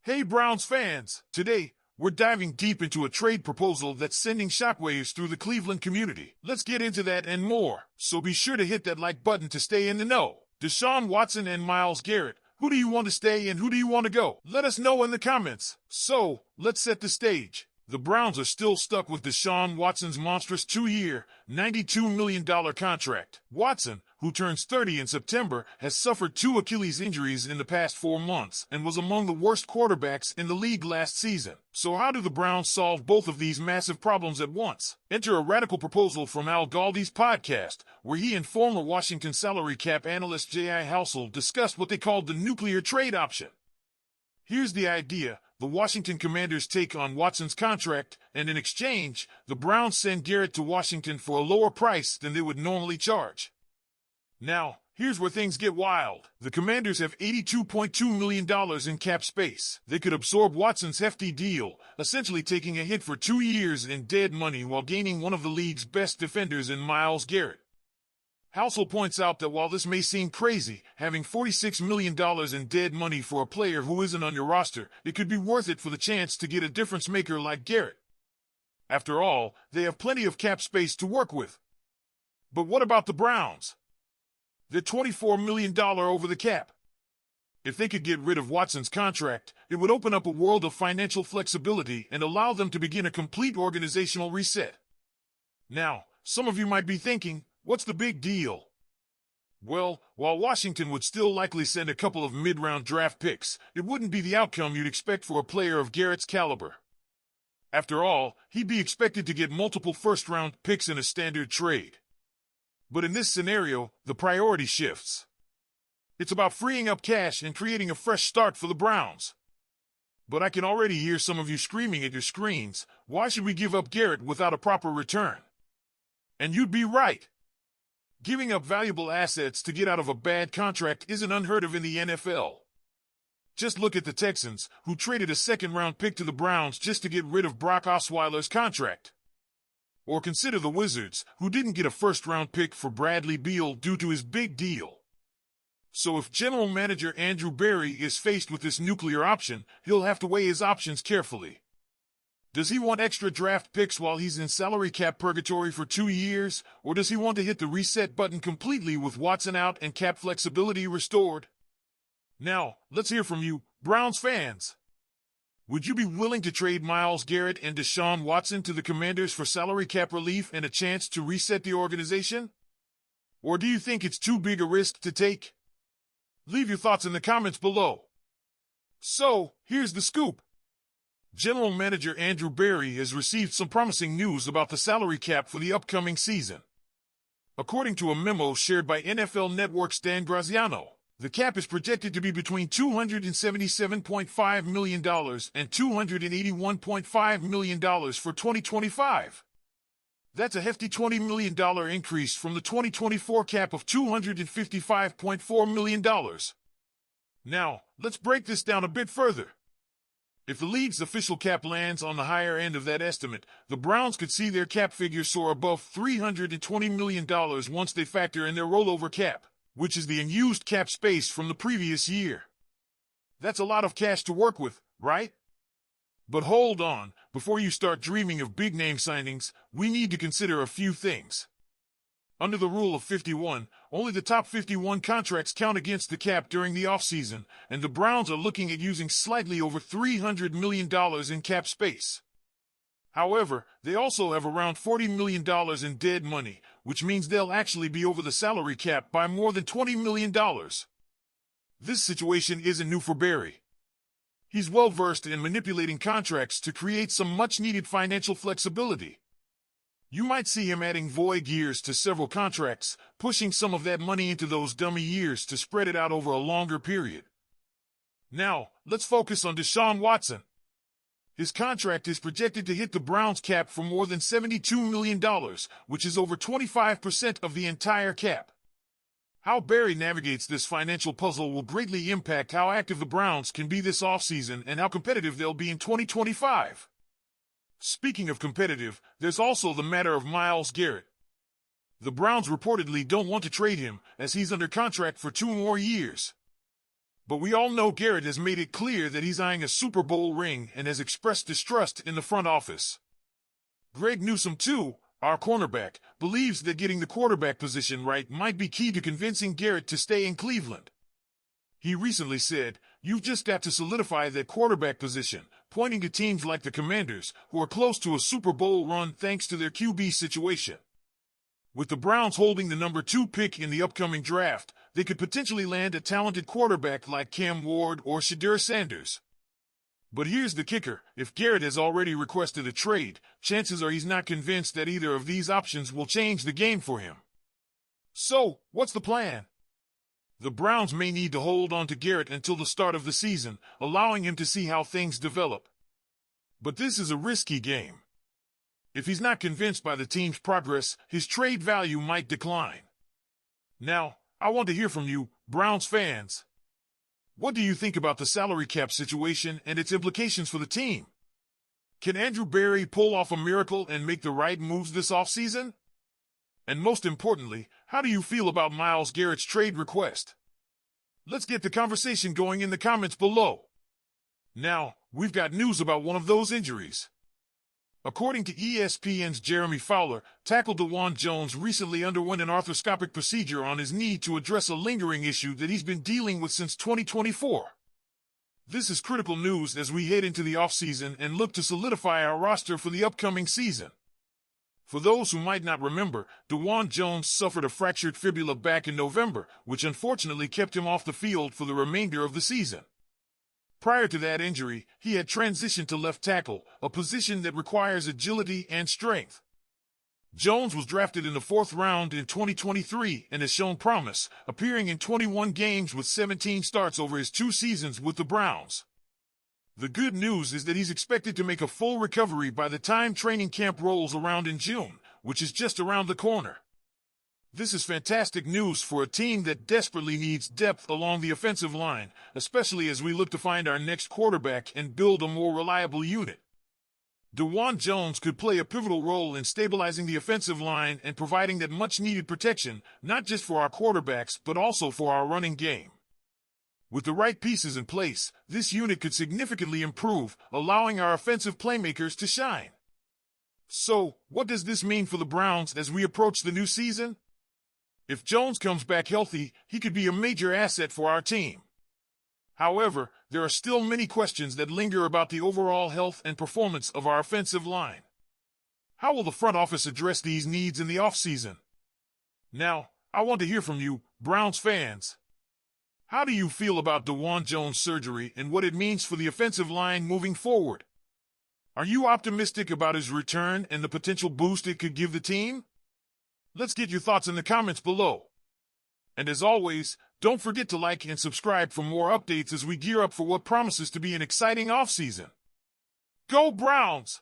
Hey Browns fans! Today, we're diving deep into a trade proposal that's sending shockwaves through the Cleveland community. Let's get into that and more, so be sure to hit that like button to stay in the know. Deshaun Watson and Myles Garrett, who do you want to stay and who do you want to go? Let us know in the comments. So, let's set the stage. The Browns are still stuck with Deshaun Watson's monstrous 2-year, $92 million contract. Watson, who turns 30 in September, has suffered 2 Achilles injuries in the past 4 months and was among the worst quarterbacks in the league last season. So how do the Browns solve both of these massive problems at once? Enter a radical proposal from Al Galdi's podcast, where he and former Washington salary cap analyst J.I. Housel discussed what they called the nuclear trade option. Here's the idea. The Washington Commanders take on Watson's contract, and in exchange, the Browns send Garrett to Washington for a lower price than they would normally charge. Now, here's where things get wild. The Commanders have $82.2 million in cap space. They could absorb Watson's hefty deal, essentially taking a hit for 2 years in dead money while gaining one of the league's best defenders in Myles Garrett. Housel points out that while this may seem crazy, having $46 million in dead money for a player who isn't on your roster, it could be worth it for the chance to get a difference maker like Garrett. After all, they have plenty of cap space to work with. But what about the Browns? They're $24 million over the cap. If they could get rid of Watson's contract, it would open up a world of financial flexibility and allow them to begin a complete organizational reset. Now, some of you might be thinking, what's the big deal? Well, while Washington would still likely send a couple of mid-round draft picks, it wouldn't be the outcome you'd expect for a player of Garrett's caliber. After all, he'd be expected to get multiple first-round picks in a standard trade. But in this scenario, the priority shifts. It's about freeing up cash and creating a fresh start for the Browns. But I can already hear some of you screaming at your screens, why should we give up Garrett without a proper return? And you'd be right. Giving up valuable assets to get out of a bad contract isn't unheard of in the NFL. Just look at the Texans, who traded a second-round pick to the Browns just to get rid of Brock Osweiler's contract. Or consider the Wizards, who didn't get a first-round pick for Bradley Beal due to his big deal. So if General Manager Andrew Berry is faced with this nuclear option, he'll have to weigh his options carefully. Does he want extra draft picks while he's in salary cap purgatory for 2 years, or does he want to hit the reset button completely with Watson out and cap flexibility restored? Now, let's hear from you, Browns fans. Would you be willing to trade Myles Garrett and Deshaun Watson to the Commanders for salary cap relief and a chance to reset the organization? Or do you think it's too big a risk to take? Leave your thoughts in the comments below. So, here's the scoop. General Manager Andrew Berry has received some promising news about the salary cap for the upcoming season. According to a memo shared by NFL Network's Dan Graziano, the cap is projected to be between $277.5 million and $281.5 million for 2025. That's a hefty $20 million increase from the 2024 cap of $255.4 million. Now, let's break this down a bit further. If the league's official cap lands on the higher end of that estimate, the Browns could see their cap figure soar above $320 million once they factor in their rollover cap, which is the unused cap space from the previous year. That's a lot of cash to work with, right? But hold on, before you start dreaming of big-name signings, we need to consider a few things. Under the rule of 51, only the top 51 contracts count against the cap during the offseason, and the Browns are looking at using slightly over $300 million in cap space. However, they also have around $40 million in dead money, which means they'll actually be over the salary cap by more than $20 million. This situation isn't new for Berry. He's well-versed in manipulating contracts to create some much-needed financial flexibility. You might see him adding void years to several contracts, pushing some of that money into those dummy years to spread it out over a longer period. Now, let's focus on Deshaun Watson. His contract is projected to hit the Browns cap for more than $72 million, which is over 25% of the entire cap. How Berry navigates this financial puzzle will greatly impact how active the Browns can be this offseason and how competitive they'll be in 2025. Speaking of competitive, there's also the matter of Myles Garrett. The Browns reportedly don't want to trade him, as he's under contract for 2 more years. But we all know Garrett has made it clear that he's eyeing a Super Bowl ring and has expressed distrust in the front office. Greg Newsome, too, our cornerback, believes that getting the quarterback position right might be key to convincing Garrett to stay in Cleveland. He recently said, "You've just got to solidify that quarterback position," pointing to teams like the Commanders, who are close to a Super Bowl run thanks to their QB situation. With the Browns holding the number 2 pick in the upcoming draft, they could potentially land a talented quarterback like Cam Ward or Shedeur Sanders. But here's the kicker: if Garrett has already requested a trade, chances are he's not convinced that either of these options will change the game for him. So, what's the plan? The Browns may need to hold on to Garrett until the start of the season, allowing him to see how things develop. But this is a risky game. If he's not convinced by the team's progress, his trade value might decline. Now, I want to hear from you, Browns fans. What do you think about the salary cap situation and its implications for the team? Can Andrew Berry pull off a miracle and make the right moves this offseason? And most importantly, how do you feel about Myles Garrett's trade request? Let's get the conversation going in the comments below. Now, we've got news about one of those injuries. According to ESPN's Jeremy Fowler, tackle Dawg Jones recently underwent an arthroscopic procedure on his knee to address a lingering issue that he's been dealing with since 2024. This is critical news as we head into the offseason and look to solidify our roster for the upcoming season. For those who might not remember, Dawg Jones suffered a fractured fibula back in November, which unfortunately kept him off the field for the remainder of the season. Prior to that injury, he had transitioned to left tackle, a position that requires agility and strength. Jones was drafted in the 4th round in 2023 and has shown promise, appearing in 21 games with 17 starts over his 2 seasons with the Browns. The good news is that he's expected to make a full recovery by the time training camp rolls around in June, which is just around the corner. This is fantastic news for a team that desperately needs depth along the offensive line, especially as we look to find our next quarterback and build a more reliable unit. Dawg Jones could play a pivotal role in stabilizing the offensive line and providing that much-needed protection, not just for our quarterbacks but also for our running game. With the right pieces in place, this unit could significantly improve, allowing our offensive playmakers to shine. So, what does this mean for the Browns as we approach the new season? If Jones comes back healthy, he could be a major asset for our team. However, there are still many questions that linger about the overall health and performance of our offensive line. How will the front office address these needs in the offseason? Now, I want to hear from you, Browns fans. How do you feel about Dawg Jones' surgery and what it means for the offensive line moving forward? Are you optimistic about his return and the potential boost it could give the team? Let's get your thoughts in the comments below. And as always, don't forget to like and subscribe for more updates as we gear up for what promises to be an exciting offseason. Go Browns!